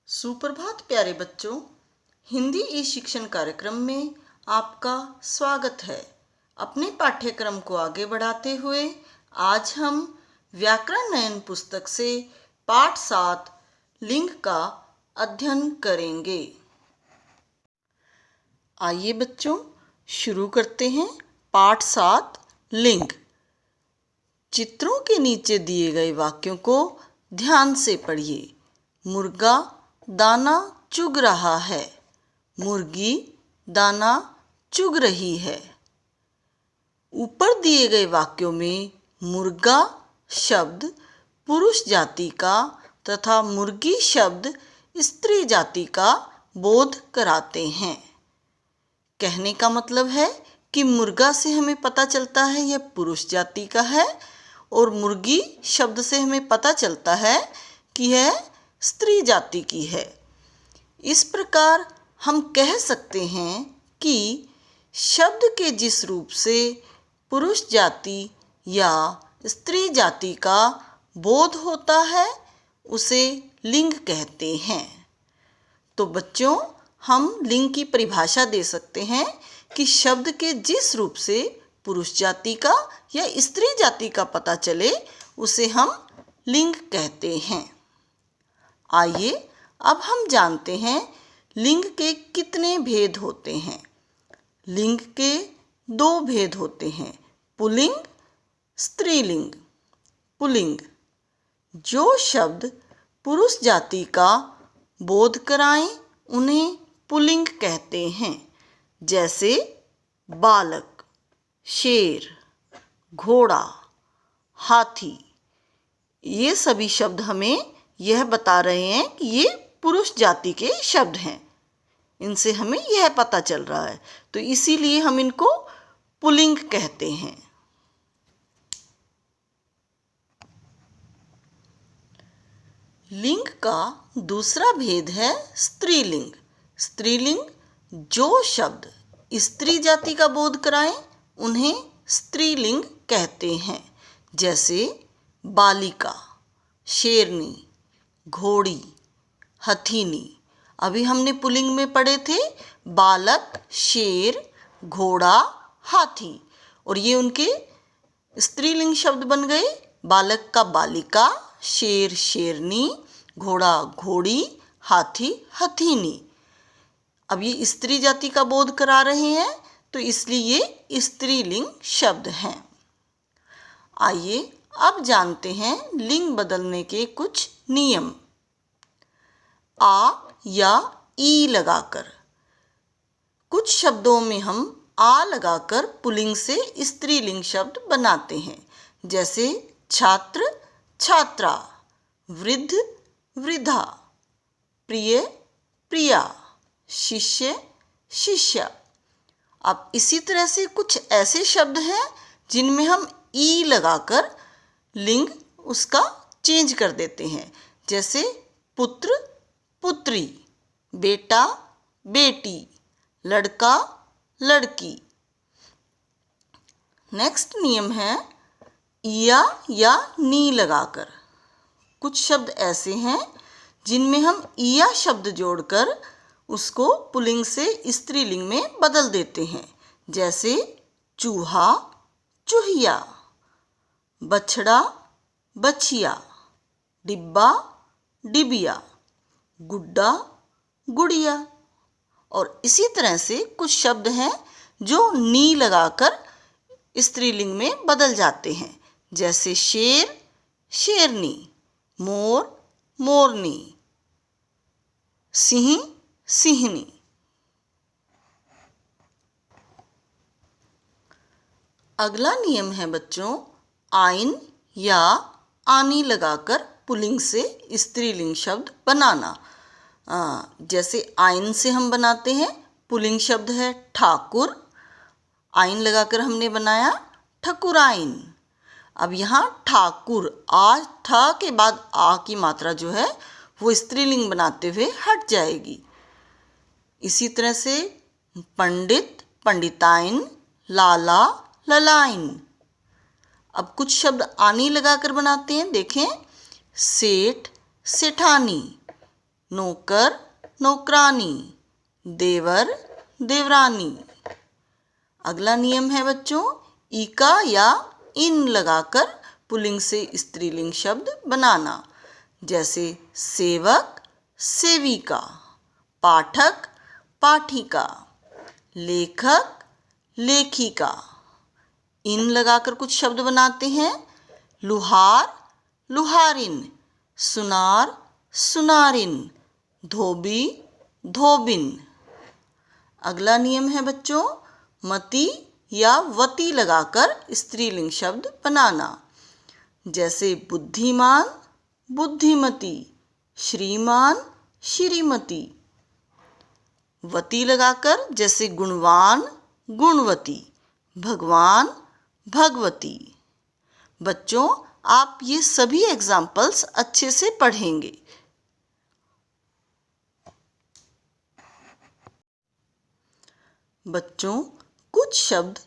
सुप्रभात प्यारे बच्चों, हिंदी ई शिक्षण कार्यक्रम में आपका स्वागत है। अपने पाठ्यक्रम को आगे बढ़ाते हुए आज हम व्याकरण नयन पुस्तक से पाठ 7 लिंग का अध्ययन करेंगे। आइए बच्चों, शुरू करते हैं। पाठ 7 लिंग। चित्रों के नीचे दिए गए वाक्यों को ध्यान से पढ़िए। मुर्गा दाना चुग रहा है। मुर्गी दाना चुग रही है। ऊपर दिए गए वाक्यों में मुर्गा शब्द पुरुष जाति का तथा मुर्गी शब्द स्त्री जाति का बोध कराते हैं। कहने का मतलब है कि मुर्गा से हमें पता चलता है यह पुरुष जाति का है और मुर्गी शब्द से हमें पता चलता है कि यह स्त्री जाति की है। इस प्रकार हम कह सकते हैं कि शब्द के जिस रूप से पुरुष जाति या स्त्री जाति का बोध होता है उसे लिंग कहते हैं। तो बच्चों, हम लिंग की परिभाषा दे सकते हैं कि शब्द के जिस रूप से पुरुष जाति का या स्त्री जाति का पता चले उसे हम लिंग कहते हैं। आइए अब हम जानते हैं लिंग के कितने भेद होते हैं। लिंग के 2 भेद होते हैं, पुल्लिंग, स्त्रीलिंग। पुल्लिंग, जो शब्द पुरुष जाति का बोध कराएं उन्हें पुल्लिंग कहते हैं। जैसे बालक, शेर, घोड़ा, हाथी। ये सभी शब्द हमें यह बता रहे हैं कि ये पुरुष जाति के शब्द हैं। इनसे हमें यह पता चल रहा है, तो इसीलिए हम इनको पुल्लिंग कहते हैं। लिंग का दूसरा भेद है स्त्रीलिंग। स्त्रीलिंग, जो शब्द स्त्री जाति का बोध कराएं उन्हें स्त्रीलिंग कहते हैं। जैसे बालिका, शेरनी, घोड़ी, हथीनी। अभी हमने पुल्लिंग में पढ़े थे बालक, शेर, घोड़ा, हाथी, और ये उनके स्त्रीलिंग शब्द बन गए। बालक का बालिका, शेर शेरनी, घोड़ा घोड़ी, हाथी हथीनी। अब ये स्त्री जाति का बोध करा रहे हैं तो इसलिए ये स्त्रीलिंग शब्द हैं। आइए अब जानते हैं लिंग बदलने के कुछ नियम। आ या ई लगाकर। कुछ शब्दों में हम आ लगाकर पुल्लिंग से स्त्रीलिंग शब्द बनाते हैं। जैसे छात्र, छात्रा, वृद्ध, वृद्धा, प्रिय, प्रिया, शिष्य, शिष्या। अब इसी तरह से कुछ ऐसे शब्द हैं जिनमें हम ई लगाकर लिंग उसका चेंज कर देते हैं। जैसे पुत्र, पुत्री, बेटा, बेटी, लड़का, लड़की। नेक्स्ट नियम है या नी लगाकर। कुछ शब्द ऐसे हैं जिनमें हम या शब्द जोड़कर उसको पुल्लिंग से स्त्रीलिंग में बदल देते हैं। जैसे चूहा, चूहिया, बछड़ा, बछिया, डिब्बा, डिबिया, गुड्डा, गुड़िया। और इसी तरह से कुछ शब्द हैं जो नी लगाकर स्त्रीलिंग में बदल जाते हैं। जैसे शेर, शेरनी, मोर, मोरनी, सिंह, सिंहनी। अगला नियम है बच्चों आइन या आनी लगाकर पुल्लिंग से स्त्रीलिंग शब्द बनाना। जैसे आइन से हम बनाते हैं, पुल्लिंग शब्द है ठाकुर। आइन लगाकर हमने बनाया ठकुराइन। अब यहाँ ठाकुर, आ ठा के बाद आ की मात्रा जो है वो स्त्रीलिंग बनाते हुए हट जाएगी। इसी तरह से पंडित, पंडिताइन, लाला, ललाइन। अब कुछ शब्द आनी लगाकर बनाते हैं। देखें, सेठ, सेठानी, नौकर नौकरानी, देवर देवरानी। अगला नियम है बच्चों, इका या इन लगाकर पुल्लिंग से स्त्रीलिंग शब्द बनाना। जैसे सेवक सेविका, पाठक पाठिका, लेखक लेखिका। इन लगाकर कुछ शब्द बनाते हैं। लुहार लुहारिन, सुनार सुनारिन, धोबी धोबिन। अगला नियम है बच्चों, मति या वति लगाकर स्त्रीलिंग शब्द बनाना। जैसे बुद्धिमान बुद्धिमती, श्रीमान श्रीमती। वति लगाकर जैसे गुणवान गुणवती, भगवान भगवती। बच्चों, आप ये सभी एग्जाम्पल्स अच्छे से पढ़ेंगे। बच्चों, कुछ शब्द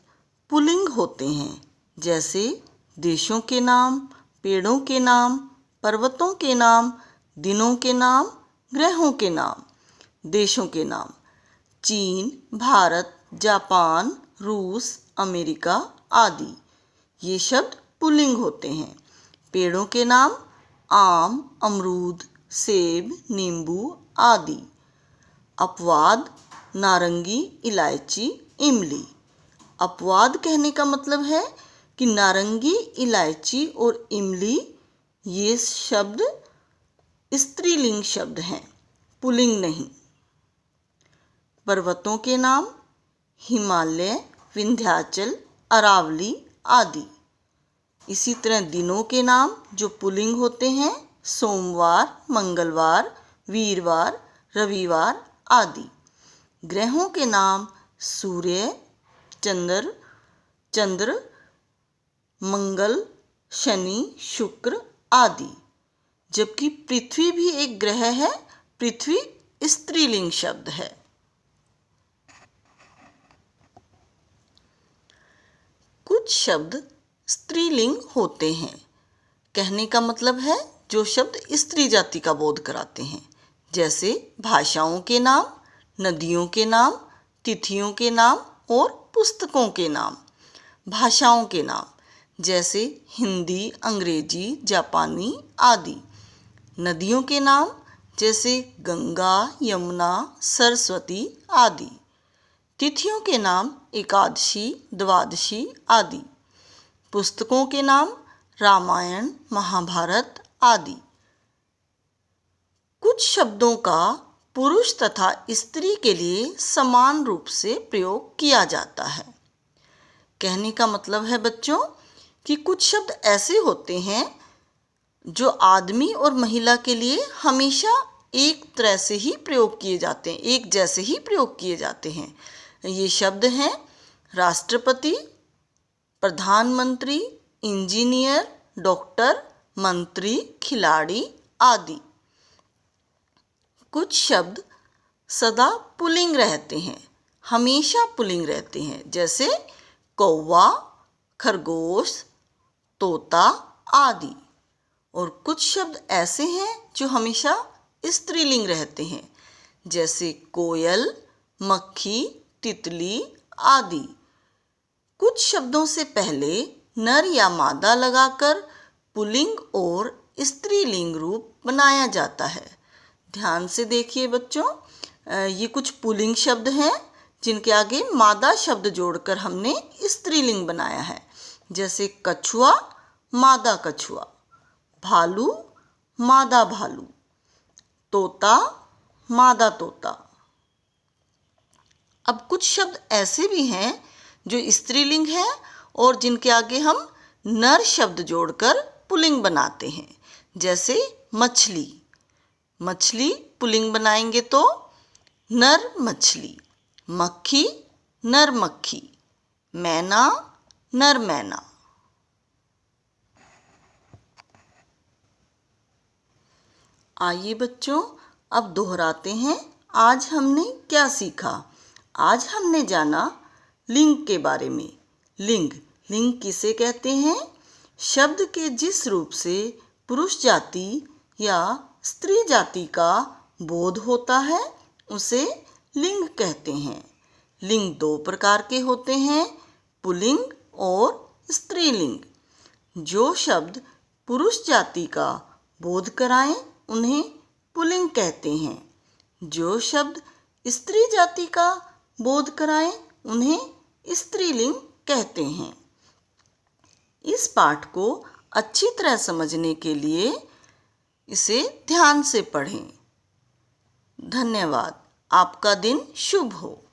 पुल्लिंग होते हैं, जैसे देशों के नाम, पेड़ों के नाम, पर्वतों के नाम, दिनों के नाम, ग्रहों के नाम। देशों के नाम चीन, भारत, जापान, रूस, अमेरिका आदि, ये शब्द पुल्लिंग होते हैं। पेड़ों के नाम आम, अमरूद, सेब, नींबू आदि। अपवाद नारंगी, इलायची, इमली। अपवाद कहने का मतलब है कि नारंगी, इलायची और इमली ये शब्द स्त्रीलिंग शब्द हैं, पुल्लिंग नहीं। पर्वतों के नाम हिमालय, विंध्याचल, अरावली आदि। इसी तरह दिनों के नाम जो पुल्लिंग होते हैं, सोमवार, मंगलवार, वीरवार, रविवार आदि। ग्रहों के नाम सूर्य, चंद्र, मंगल, शनि, शुक्र आदि। जबकि पृथ्वी भी एक ग्रह है, पृथ्वी स्त्रीलिंग शब्द है। कुछ शब्द स्त्रीलिंग होते हैं, कहने का मतलब है जो शब्द स्त्री जाति का बोध कराते हैं। जैसे भाषाओं के नाम, नदियों के नाम, तिथियों के नाम और पुस्तकों के नाम। भाषाओं के नाम जैसे हिंदी, अंग्रेजी, जापानी आदि। नदियों के नाम जैसे गंगा, यमुना, सरस्वती आदि। तिथियों के नाम एकादशी, द्वादशी आदि। पुस्तकों के नाम रामायण, महाभारत आदि। कुछ शब्दों का पुरुष तथा स्त्री के लिए समान रूप से प्रयोग किया जाता है। कहने का मतलब है बच्चों कि कुछ शब्द ऐसे होते हैं जो आदमी और महिला के लिए हमेशा एक तरह से ही प्रयोग किए जाते हैं, एक जैसे ही प्रयोग किए जाते हैं। ये शब्द हैं राष्ट्रपति, प्रधानमंत्री, इंजीनियर, डॉक्टर, मंत्री, खिलाड़ी आदि। कुछ शब्द सदा पुल्लिंग रहते हैं, हमेशा पुल्लिंग रहते हैं। जैसे कौवा, खरगोश, तोता आदि। और कुछ शब्द ऐसे हैं जो हमेशा स्त्रीलिंग रहते हैं, जैसे कोयल, मक्खी, तितली आदि। कुछ शब्दों से पहले नर या मादा लगाकर पुल्लिंग और स्त्रीलिंग रूप बनाया जाता है। ध्यान से देखिए बच्चों, ये कुछ पुल्लिंग शब्द हैं जिनके आगे मादा शब्द जोड़कर हमने स्त्रीलिंग बनाया है। जैसे कछुआ, मादा कछुआ, भालू, मादा भालू, तोता, मादा तोता। अब कुछ शब्द ऐसे भी हैं जो स्त्रीलिंग है और जिनके आगे हम नर शब्द जोड़कर पुल्लिंग बनाते हैं। जैसे मछली, मछली पुल्लिंग बनाएंगे तो नर मछली। मक्खी, नर मक्खी। मैना, नर मैना। आइए बच्चों, अब दोहराते हैं आज हमने क्या सीखा। आज हमने जाना लिंग के बारे में। लिंग किसे कहते हैं? शब्द के जिस रूप से पुरुष जाति या स्त्री जाति का बोध होता है उसे लिंग कहते हैं। लिंग दो प्रकार के होते हैं, पुल्लिंग और स्त्रीलिंग। जो शब्द पुरुष जाति का बोध कराएं उन्हें पुल्लिंग कहते हैं। जो शब्द स्त्री जाति का बोध कराएं उन्हें स्त्रीलिंग कहते हैं। इस पाठ को अच्छी तरह समझने के लिए इसे ध्यान से पढ़ें। धन्यवाद। आपका दिन शुभ हो।